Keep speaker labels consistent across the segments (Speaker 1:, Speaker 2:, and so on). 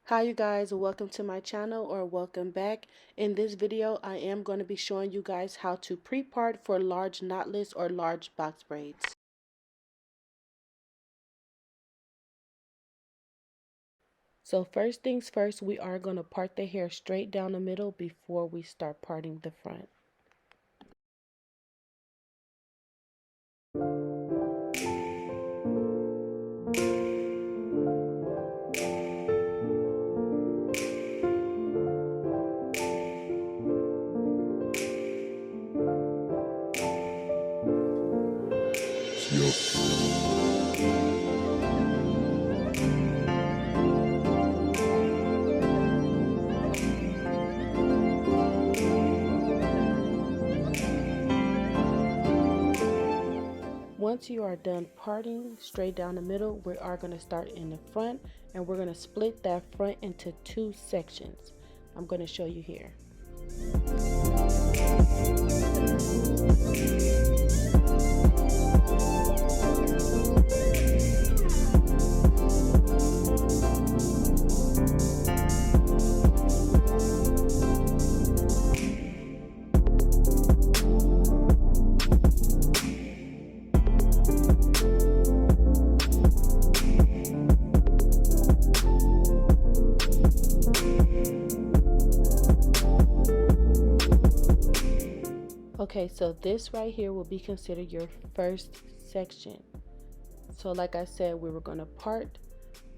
Speaker 1: Hi you guys, welcome to my channel or welcome back. In this video I am going to be showing you guys how to pre-part for large knotless or large box braids. So first things first, we are going to part the hair straight down the middle before we start parting the front. Once you are done parting straight down the middle, we are going to start in the front and we're going to split that front into two sections. I'm going to show you here. Okay, so this right here will be considered your first section. So like I said, we were going to part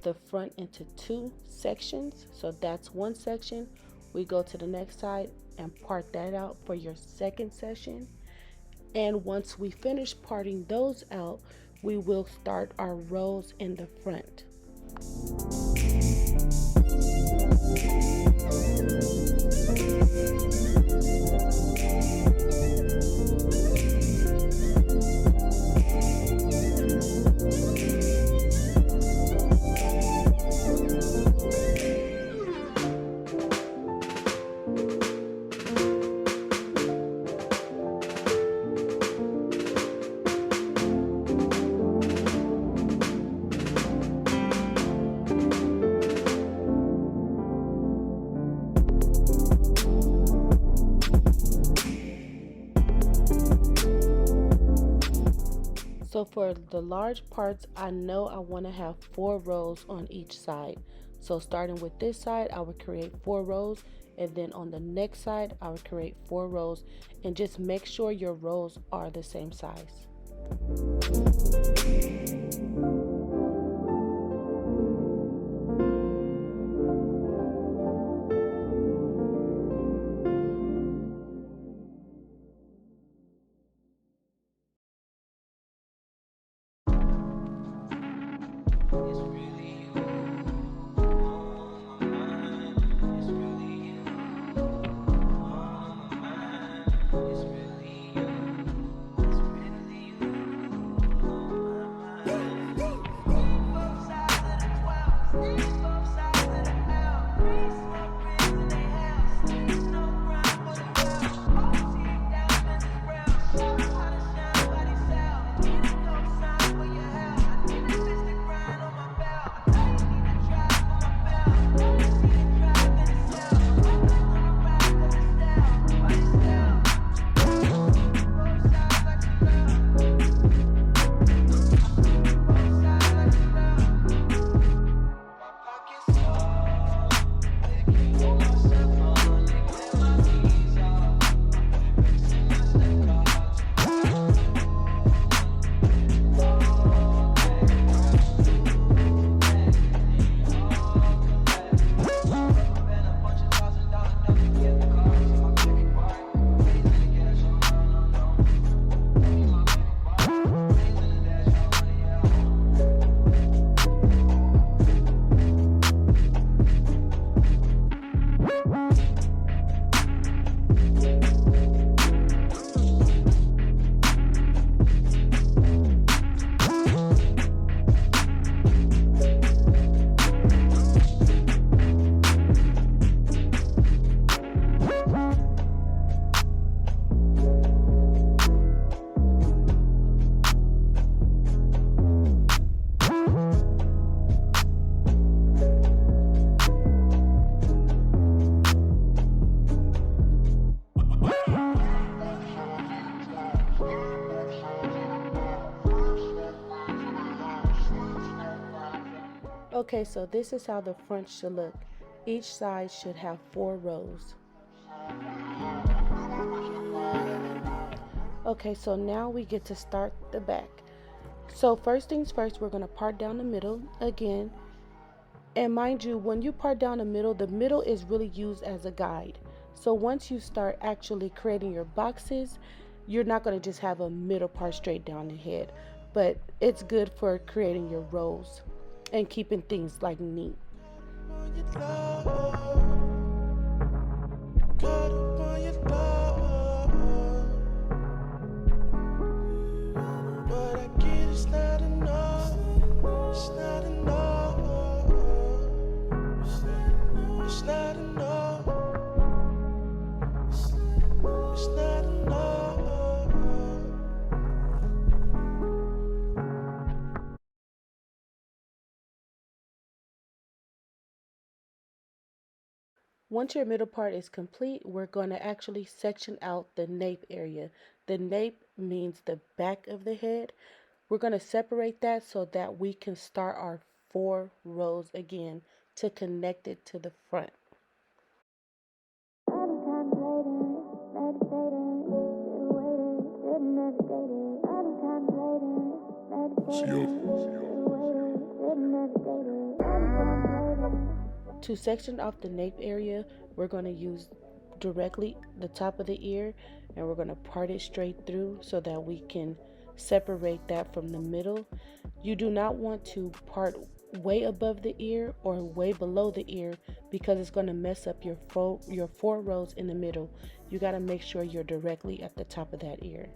Speaker 1: the front into two sections. So that's one section. We go to the next side and part that out for your second section. And once we finish parting those out, we will start our rows in the front. So for the large parts, I know I want to have 4 rows on each side. So starting with this side, I would create 4 rows, and then on the next side, I would create 4 rows, and just make sure your rows are the same size. Okay, so this is how the front should look. Each side should have 4 rows. Okay, so now we get to start the back. So first things first, we're going to part down the middle again. And mind you, when you part down the middle is really used as a guide. So once you start actually creating your boxes, you're not going to just have a middle part straight down the head, but it's good for creating your rows and keeping things like neat. Once your middle part is complete, we're going to actually section out the nape area. The nape means the back of the head. We're going to separate that so that we can start our 4 rows again to connect it to the front. To section off the nape area, we're going to use directly the top of the ear, and we're going to part it straight through so that we can separate that from the middle. You do not want to part way above the ear or way below the ear because it's going to mess up your 4 rows in the middle. You got to make sure you're directly at the top of that ear.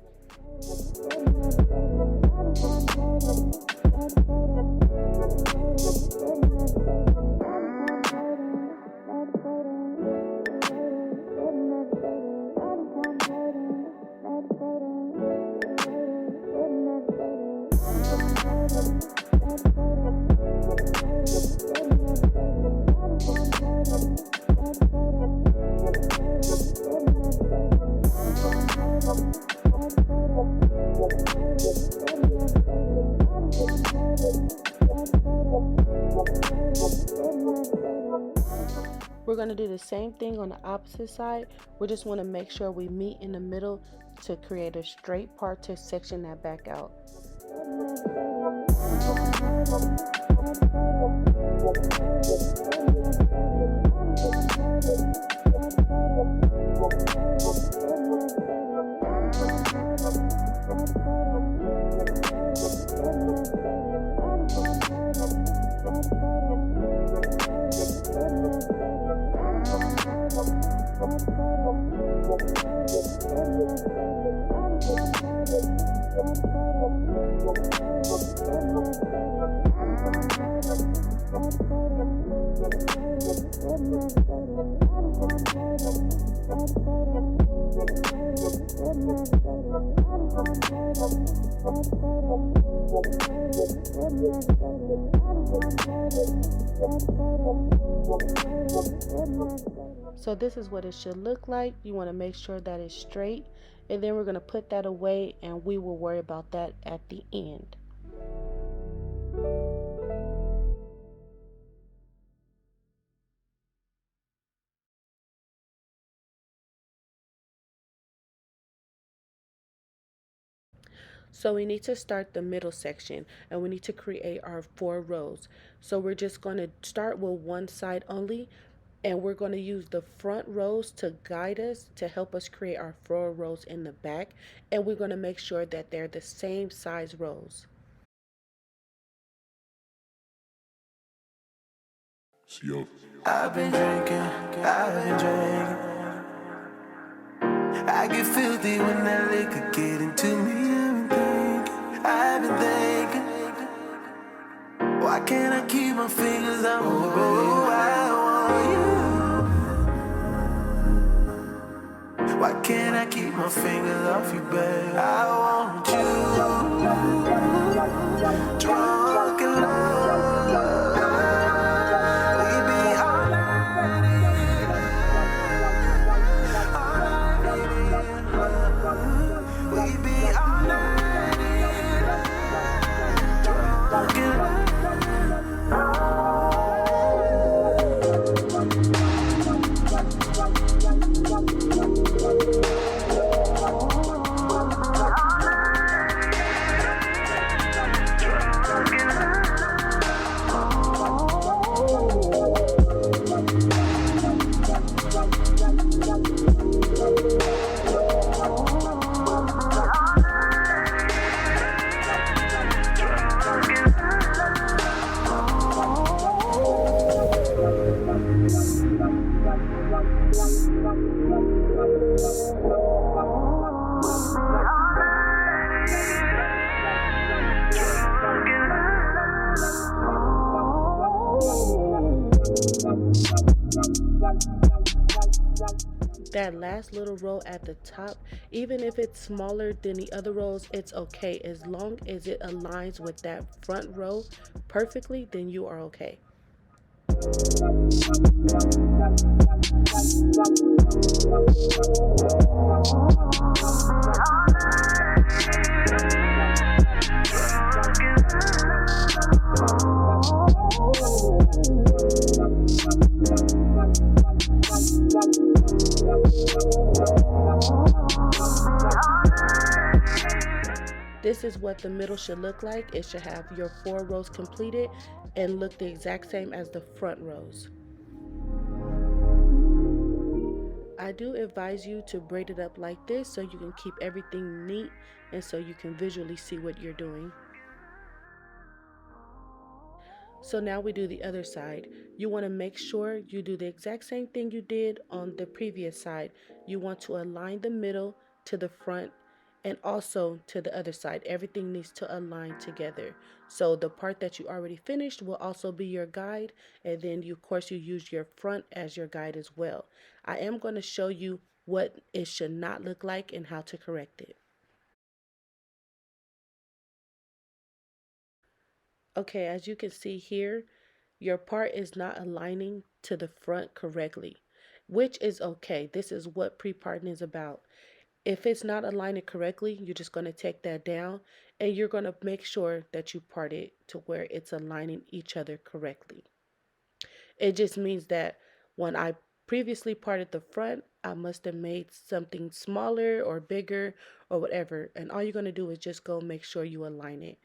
Speaker 1: We're going to do the same thing on the opposite side. We just want to make sure we meet in the middle to create a straight part to section that back out. So this is what it should look like. You want to make sure that it's straight, and then we're going to put that away and we will worry about that at the end. So we need to start the middle section and we need to create our 4 rows. So we're just going to start with one side only, and we're going to use the front rows to guide us, to help us create our 4 rows in the back, and we're going to make sure that they're the same size rows.
Speaker 2: I've been drinking. I get filthy when that liquor get into me. I've been thinking, why can't I keep my fingers on you, baby? I want you. Why can't I keep my fingers off you, babe? I want you. Drunk in love. We be all night in love. We be all night.
Speaker 1: That last little row at the top, even if it's smaller than the other rows, it's okay. As long as it aligns with that front row perfectly, then you are okay. This is what the middle should look like. It should have your 4 rows completed and look the exact same as the front rows. I do advise you to braid it up like this so you can keep everything neat and so you can visually see what you're doing. So now we do the other side. You want to make sure you do the exact same thing you did on the previous side. You want to align the middle to the front and also to the other side. Everything needs to align together. So the part that you already finished will also be your guide, and then of course you use your front as your guide as well. I am going to show you what it should not look like and how to correct it. Okay, as you can see here, your part is not aligning to the front correctly, which is okay. This is what pre-parting is about. If it's not aligning correctly, you're just going to take that down and you're going to make sure that you part it to where it's aligning each other correctly. It just means that when I previously parted the front, I must have made something smaller or bigger or whatever. And all you're going to do is just go make sure you align it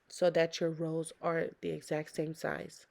Speaker 1: so that your rows are the exact same size.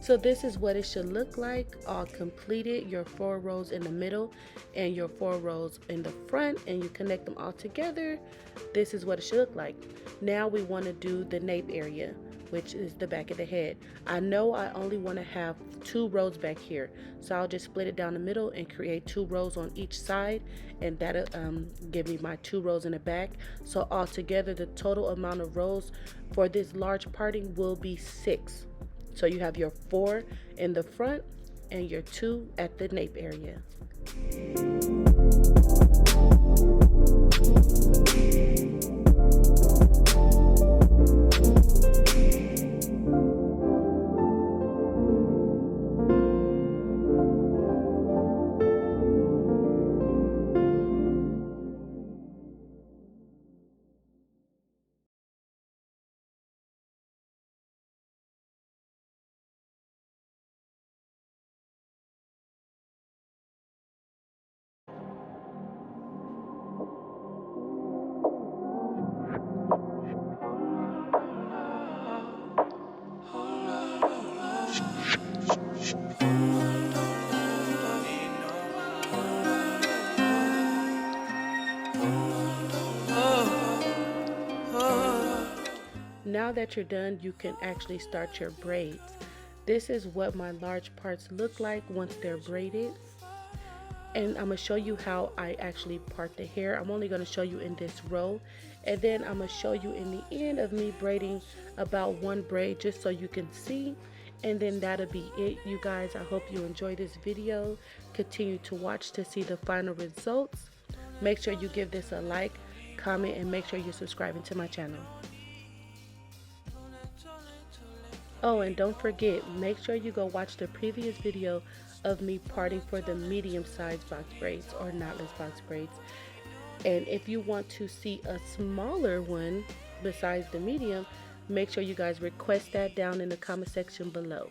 Speaker 1: So this is what it should look like all completed, your 4 rows in the middle and your 4 rows in the front, and you connect them all together. This is what it should look like. Now we want to do the nape area, which is the back of the head. I know I only want to have 2 rows back here, so I'll just split it down the middle and create 2 rows on each side, and that'll give me my 2 rows in the back. So altogether the total amount of rows for this large parting will be 6. So you have your 4 in the front and your 2 at the nape area. now that you're done, you can actually start your braids. This is what my large parts look like once they're braided. And I'm going to show you how I actually part the hair. I'm only going to show you in this row. And then I'm going to show you in the end of me braiding about one braid just so you can see. And then that'll be it, you guys. I hope you enjoy this video. Continue to watch to see the final results. Make sure you give this a like, comment, and make sure you're subscribing to my channel. Oh, and don't forget, make sure you go watch the previous video of me parting for the medium-sized box braids or knotless box braids. And if you want to see a smaller one besides the medium, make sure you guys request that down in the comment section below.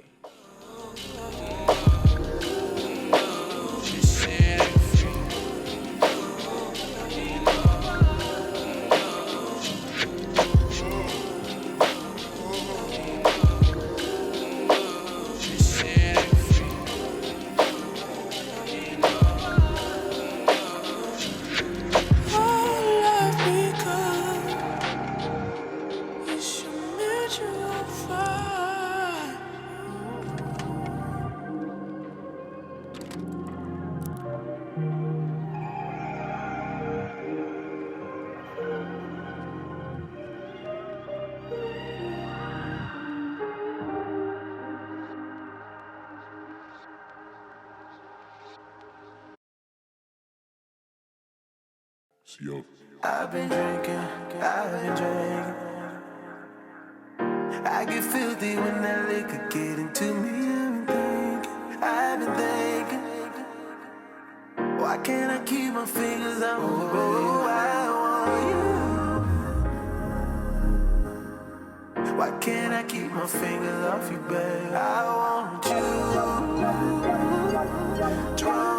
Speaker 2: I've been drinking, I get filthy when that liquor get into me. I've been thinking, why can't I keep my fingers on you, baby? I want you. Why can't I keep my fingers off you, babe? I want you.